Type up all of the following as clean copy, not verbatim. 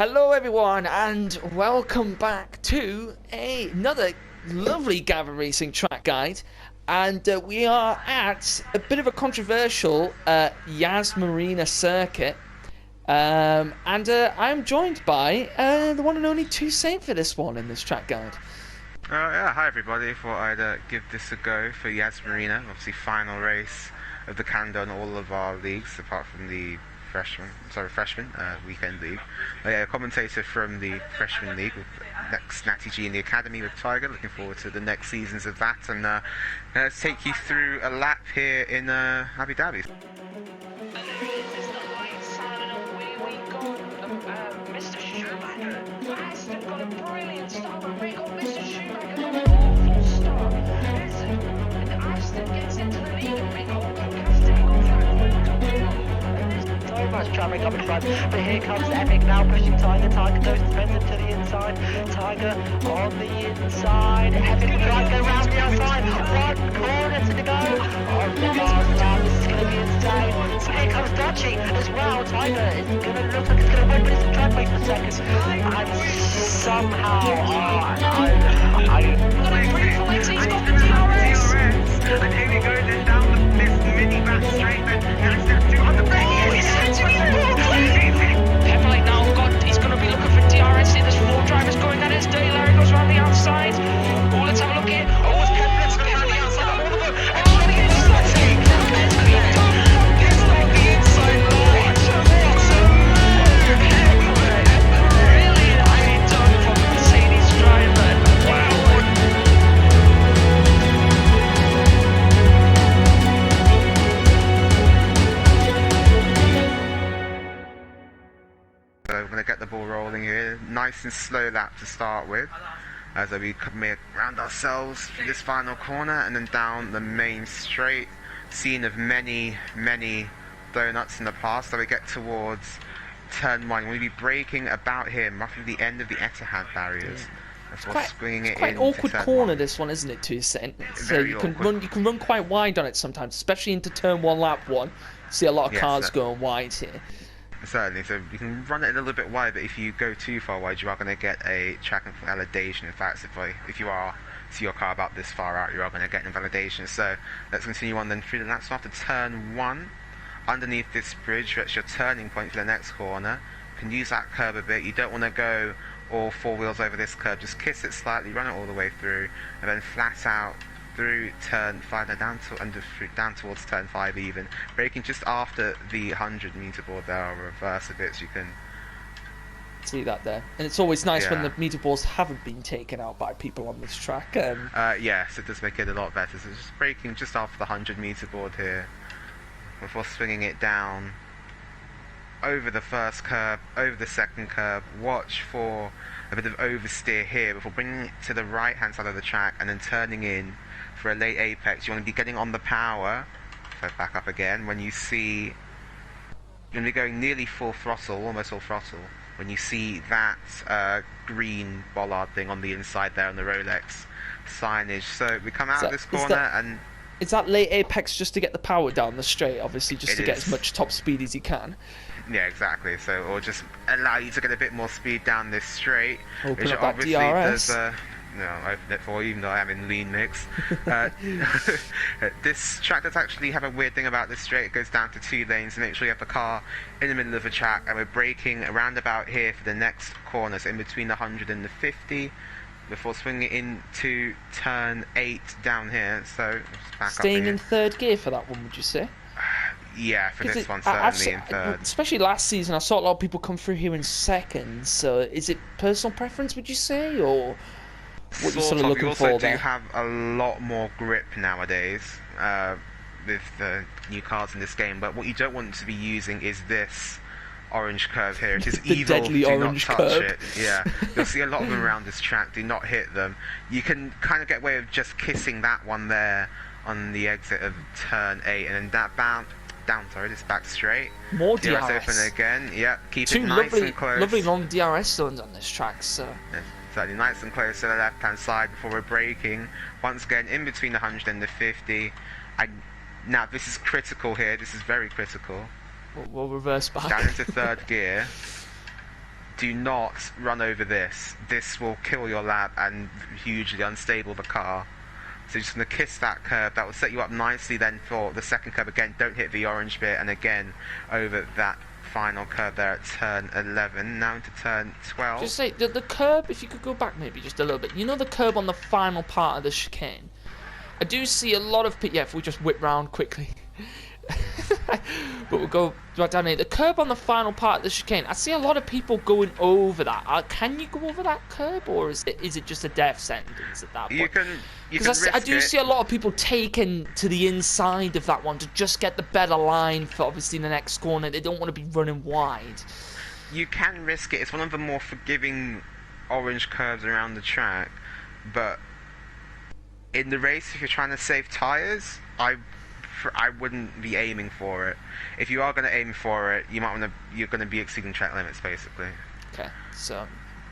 Hello everyone and welcome back to another lovely Gavra Racing track guide, and we are at a bit of a controversial Yas Marina circuit, and I'm joined by the one and only Toussaint for this one in this track guide. Yeah, hi everybody. Thought I'd give this a go for Yas Marina. Obviously, final race of the calendar in all of our leagues, apart from the freshman weekend league. Yeah, commentator from the freshman league with next Natty G in the academy with Tiger. Looking forward to the next seasons of that, and let's take you through a lap here in Abu Dhabi. Mr. Schumacher has got a brilliant start, but we got Mr. Schumacher got an awful start. And Aston gets into the lead, and we got fantastic on track. So much traffic coming front, but here comes Epic now pushing Tiger. Tiger goes defensive to the inside. Tiger on the inside. Epic will try to go round the outside. One corner to go. On the last lap, this is going to be insane. So here comes Dutchy as well. Tiger is going to look like it's going to win, but it's a track race for second. And somehow, He's got the DRS. And here he goes in down this mini back straight. And now steps two on the brake. Pemberley now he's going to be looking for DRS here. There's four drivers going at it. Dirty Larry goes around the outside. Oh, let's have a look here. Oh, it's Pemberley's going around the outside. All of them. And on the inside. It's been done from gets on the inside line. Really highly done from the Mercedes driver. Wow. So we're going to get the ball rolling here. Nice and slow lap to start with, as we come around ourselves through this final corner and then down the main straight. Scene of many donuts in the past. So we get towards turn one. We'll be braking about here, roughly the end of the Etihad barriers. That's what's bringing it in. Quite an awkward corner, this one, isn't it, Toussaint? So you can run quite wide on it sometimes, especially into turn one, lap one. See a lot of cars going wide here. Certainly, so you can run it a little bit wide, but if you go too far wide, you are going to get a track invalidation. In fact, if you are see your car about this far out, you are going to get an invalidation. So let's continue on then through the laps. So after turn one, underneath this bridge, that's your turning point for the next corner. You can use that curb a bit. You don't want to go all four wheels over this curb. Just kiss it slightly, run it all the way through, and then flat out through turn 5, down towards turn 5 even. Braking just after the 100 meter board there, I'll reverse a bit so you can see that there. And it's always nice when the meter boards haven't been taken out by people on this track. Yes, it does make it a lot better. So just braking just after the 100 meter board here, before swinging it down over the first curb, over the second curb. Watch for a bit of oversteer here before bringing it to the right hand side of the track and then turning in for a late apex. You want to be getting on the power. So back up again when you see you're going to be going nearly full throttle, almost full throttle, when you see that green bollard thing on the inside there on the Rolex signage. So we come out of this corner and is that late apex just to get the power down the straight, obviously, just to get as much top speed as you can? Yeah, exactly. So, or just allow you to get a bit more speed down this straight. Open which up that obviously DRS. does. No, I opened it for you, even though I am in lean mix. This track does actually have a weird thing about this straight. It goes down to 2 lanes to make sure you have the car in the middle of the track, and we're braking around about here for the next corner, so in between the 100 and the 50. Before swinging into turn 8 down here, so back staying up here. in third gear for that one, would you say? Yeah, for this one certainly in third. Especially last season, I saw a lot of people come through here in second. So is it personal preference, would you say, or what you're sort of looking for there? You also do have a lot more grip nowadays with the new cars in this game, but what you don't want to be using is this orange curve here. It is the evil. deadly Do orange not touch curve. it. Yeah, you'll see a lot of them around this track. Do not hit them. You can kind of get away with just kissing that one there on the exit of turn 8, and then that down, this back straight. More DRS. Open again. Yep, keep Two it nice and close. lovely long DRS zones on this track. So yeah, certainly nice and close to the left hand side before we're braking. Once again, in between the 100 and the 50. Now this is critical here. This is very critical. we'll reverse back. Down into third gear. do not run over this. This will kill your lap and hugely unstable the car. So you're just going to kiss that curb. That will set you up nicely then for the second curb. Again, don't hit the orange bit, and again over that final curb there at turn 11. Now into turn 12. Just say, the curb, if you could go back maybe just a little bit. You know the curb on the final part of the chicane? I do see a lot of people... Yeah, if we just whip round quickly. But we'll go right down here. The curb on the final part of the chicane, I see a lot of people going over that. Can you go over that curb, or is it just a death sentence at that point? You can I do risk see a lot of people taking to the inside of that one to just get the better line for obviously the next corner. They don't want to be running wide. You can risk it. It's one of the more forgiving orange curves around the track, but in the race, if you're trying to save tyres, I wouldn't be aiming for it. If you are going to aim for it, you're going to be exceeding track limits, basically. Okay, so,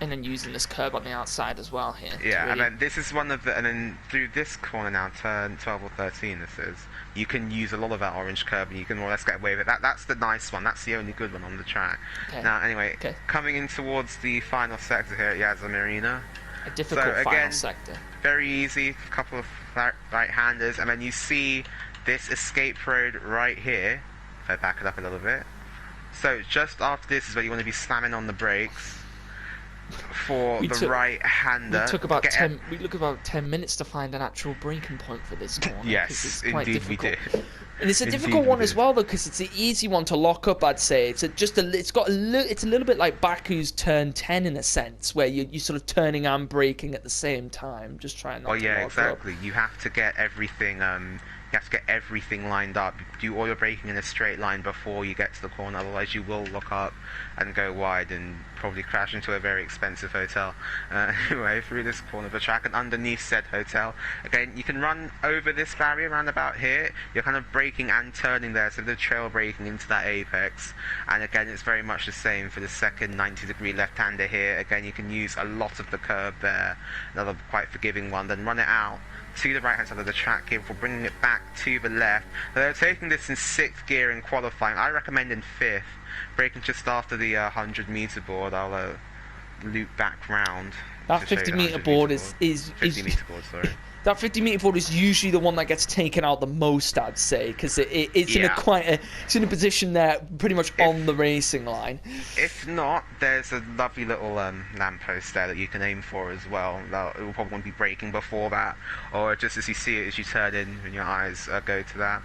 and then using this curb on the outside as well here. Yeah, really... and then this is one of the, and then through this corner now, turn 12 or 13 this is, you can use a lot of that orange curb and you can more or less get away with it. That's the nice one, that's the only good one on the track. Okay. Now, anyway, coming in towards the final sector here at Yazda Marina. A difficult final sector. Very easy, a couple of right-handers, and then you see this escape road right here, if I back it up a little bit. So just after this is where you want to be slamming on the brakes for the right-hander. We took about 10 minutes to find an actual braking point for this corner. Yes, indeed we did. And it's a difficult one as well, though, because it's an easy one to lock up. I'd say it's a little bit like Baku's turn 10 in a sense, where you're sort of turning and braking at the same time, just trying not to lock up. Exactly. You have to get everything. You have to get everything lined up. Do all your braking in a straight line before you get to the corner, otherwise you will lock up and go wide and probably crash into a very expensive hotel. Anyway, through this corner of the track and underneath said hotel. Again, you can run over this barrier around about here. You're kind of braking and turning there, so the trail braking into that apex. And again, it's very much the same for the second 90-degree left-hander here. Again, you can use a lot of the curb there, another quite forgiving one, then run it out to the right hand side of the track here before bringing it back to the left. They're taking this in 6th gear in qualifying. I recommend in 5th, braking just after the 100-meter board. I'll loop back round. That 50-meter board is 50-meter board, sorry. That 50-meter board is usually the one that gets taken out the most, I'd say, because it's in a position there pretty much on the racing line. If not, there's a lovely little lamppost there that you can aim for as well. It will probably want to be braking before that, or just as you see it as you turn in, and your eyes go to that.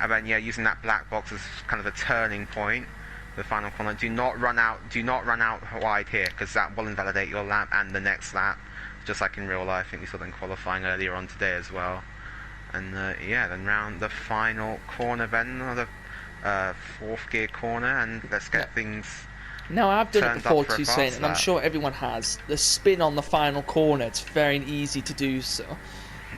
And then using that black box as kind of a turning point, the final corner. Do not run out wide here, because that will invalidate your lap and the next lap. Just like in real life, I think we saw them qualifying earlier on today as well. And then round the final corner then, the 4th gear corner, and let's get things. No, I've done it before, Toussaint, and I'm sure everyone has. The spin on the final corner, it's very easy to do so.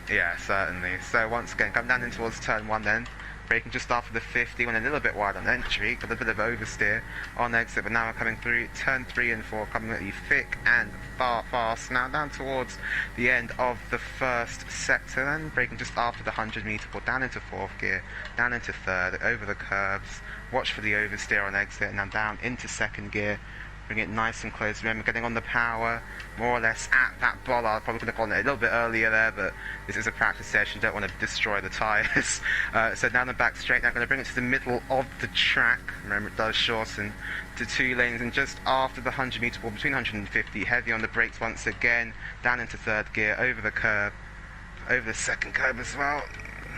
Yeah, certainly. So once again, come down in towards turn 1 then. Braking just after the 50, went a little bit wide on entry, got a bit of oversteer on exit, but now we're coming through turn 3 and 4, coming at you thick and fast. Now down towards the end of the first sector, then braking just after the 100-meter board, down into 4th gear, down into 3rd, over the curbs, watch for the oversteer on exit, and now down into 2nd gear. Bring it nice and close. Remember, getting on the power, more or less at that bollard. Probably could have gone it a little bit earlier there, but this is a practice session. Don't want to destroy the tyres. So down the back straight. Now going to bring it to the middle of the track. Remember, it does shorten to 2 lanes. And just after the 100-meter ball, between 150, heavy on the brakes once again. Down into 3rd gear, over the curb, over the 2nd curb as well.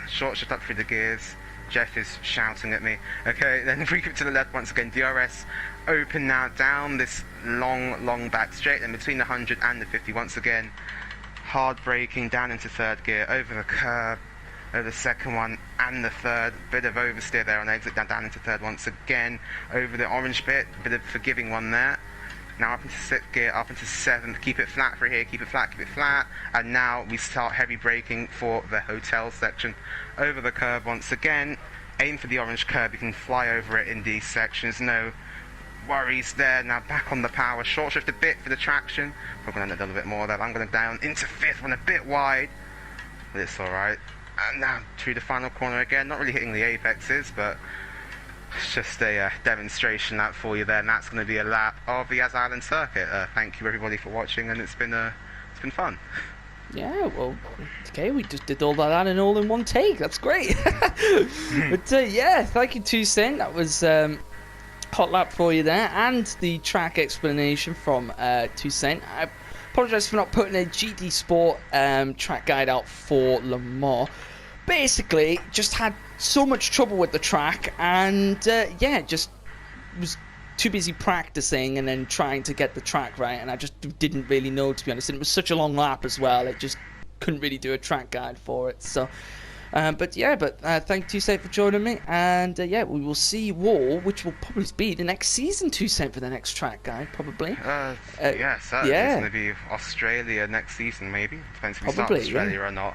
Short shift up through the gears. Jeff is shouting at me. Okay, then we keep to the left once again. DRS open now down this long back straight, and between the 100 and the 50 once again. Hard braking down into 3rd gear, over the curb, over the 2nd one and the 3rd. Bit of oversteer there on exit, down into 3rd once again. Over the orange bit, bit of forgiving one there. Now up into 6th gear, up into 7th, keep it flat for here, keep it flat, and now we start heavy braking for the hotel section. Over the curb once again, aim for the orange curb, you can fly over it in these sections, no worries there. Now back on the power, short shift a bit for the traction, probably going to a little bit more there, I'm going down into 5th one, a bit wide, but it's alright. And now through the final corner again, not really hitting the apexes, but It's just a demonstration lap for you there, and that's going to be a lap of the Yas Island circuit. Thank you everybody for watching, and it's been fun. Yeah, well, okay, we just did all that and all in one take. That's great. But yeah, thank you, Toussaint. That was hot lap for you there, and the track explanation from Toussaint. I apologise for not putting a GT Sport track guide out for Le Mans. Basically, just had so much trouble with the track, and yeah, just was too busy practicing and then trying to get the track right, and I just didn't really know, to be honest. And it was such a long lap as well, it just couldn't really do a track guide for it. So but yeah, thank you, Toussaint, for joining me, and yeah, we will see you all, which will probably be the next season, Toussaint, for the next track guide, probably. Yeah, certainly. It's going to be Australia next season, maybe. Depends if we start Probably, Australia yeah. or not.